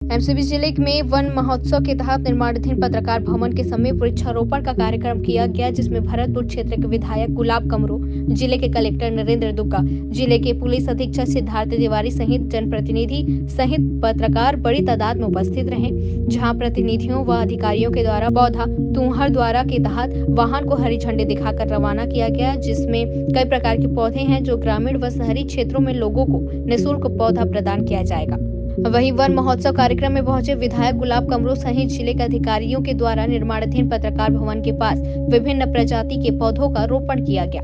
MCB जिले में one महोत्सव के तहत निर्माणाधीन पत्रकार भवन के समीप वृक्षारोपण का कार्यक्रम किया गया, जिसमें भरतपुर क्षेत्र के विधायक गुलाब कमरो, जिले के कलेक्टर नरेंद्र दुग्गा, जिले के पुलिस अधीक्षक सिद्धार्थ तिवारी सहित जनप्रतिनिधि सहित पत्रकार बड़ी तादाद में उपस्थित रहे। जहां प्रतिनिधियों व अधिकारियों के द्वारा पौधा तुहर द्वारा के तहत वाहन को हरी झंडी दिखाकर रवाना किया गया, जिसमें कई प्रकार के पौधे हैं जो ग्रामीण व शहरी क्षेत्रों में लोगों को निःशुल्क पौधा प्रदान किया जाएगा। वहीं वन महोत्सव कार्यक्रम में पहुंचे विधायक गुलाब कमरो सहित जिले के अधिकारियों के द्वारा निर्माणाधीन पत्रकार भवन के पास विभिन्न प्रजाति के पौधों का रोपण किया गया।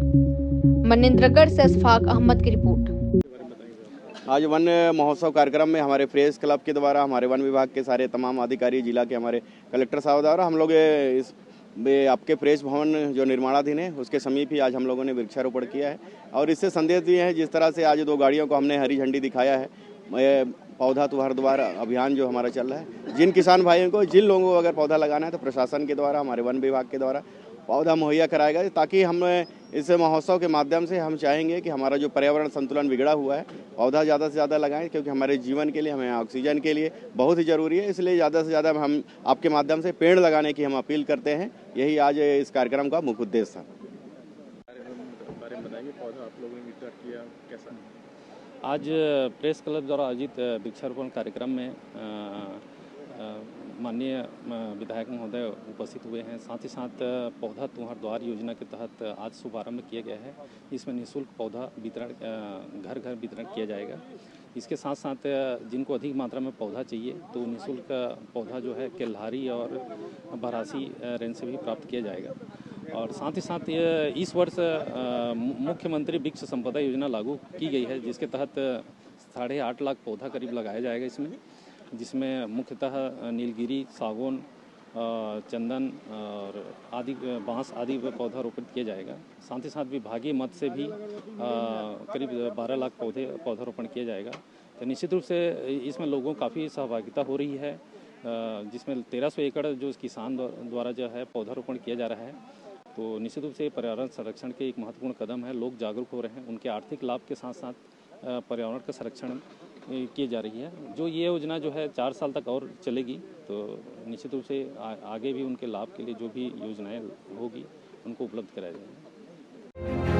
मनिंद्रगढ़ से अशफाक अहमद की रिपोर्ट। आज वन महोत्सव कार्यक्रम में हमारे प्रेस क्लब के द्वारा हमारे वन विभाग के सारे तमाम अधिकारी, जिला के हमारे कलेक्टर साहब द्वारा हम लोग इस आपके प्रेस भवन जो निर्माणाधीन है उसके समीप ही आज हम लोगों ने वृक्षारोपण किया है और इससे संदेश दिए हैं। जिस तरह से आज 2 गाड़ियों को हमने हरी झंडी दिखाया है, पौधा तुहर द्वारा अभियान जो हमारा चल रहा है, जिन किसान भाइयों को, जिन लोगों को अगर पौधा लगाना है तो प्रशासन के द्वारा, हमारे वन विभाग के द्वारा पौधा मुहैया कराएगा, ताकि हम इस महोत्सव के माध्यम से हम चाहेंगे कि हमारा जो पर्यावरण संतुलन बिगड़ा हुआ है, पौधा ज़्यादा से ज़्यादा लगाएं, क्योंकि हमारे जीवन के लिए, हमें ऑक्सीजन के लिए बहुत ही ज़रूरी है। इसलिए ज़्यादा से ज़्यादा हम आपके माध्यम से पेड़ लगाने की हम अपील करते हैं। यही आज इस कार्यक्रम का मुख्य उद्देश्य था। आज प्रेस क्लब द्वारा आयोजित वृक्षारोपण कार्यक्रम में माननीय विधायक महोदय उपस्थित हुए हैं। साथ ही साथ पौधा तुहर द्वार योजना के तहत आज शुभारंभ किया गया है। इसमें निःशुल्क पौधा वितरण घर घर वितरण किया जाएगा। इसके साथ साथ जिनको अधिक मात्रा में पौधा चाहिए तो निःशुल्क पौधा जो है केल्हारी और बरासी रेंज से भी प्राप्त किया जाएगा। और साथ ही साथ इस वर्ष मुख्यमंत्री वृक्ष संपदा योजना लागू की गई है, जिसके तहत 8.5 लाख पौधा करीब लगाया जाएगा इसमें, जिसमें मुख्यतः नीलगिरी, सागौन, चंदन और आदि बांस आदि पौधा रोपित किया जाएगा। साथ ही साथ विभागीय मद से भी करीब 12 लाख पौधारोपण किया जाएगा। तो निश्चित रूप से इसमें लोगों काफ़ी सहभागिता हो रही है, जिसमें 1300 एकड़ जो किसान द्वारा जो है पौधारोपण किया जा रहा है। तो निश्चित रूप से पर्यावरण संरक्षण के एक महत्वपूर्ण कदम है। लोग जागरूक हो रहे हैं, उनके आर्थिक लाभ के साथ साथ पर्यावरण का संरक्षण की जा रही है। जो ये योजना जो है 4 साल तक और चलेगी, तो निश्चित रूप से आगे भी उनके लाभ के लिए जो भी योजनाएं होगी उनको उपलब्ध कराया जाएगा।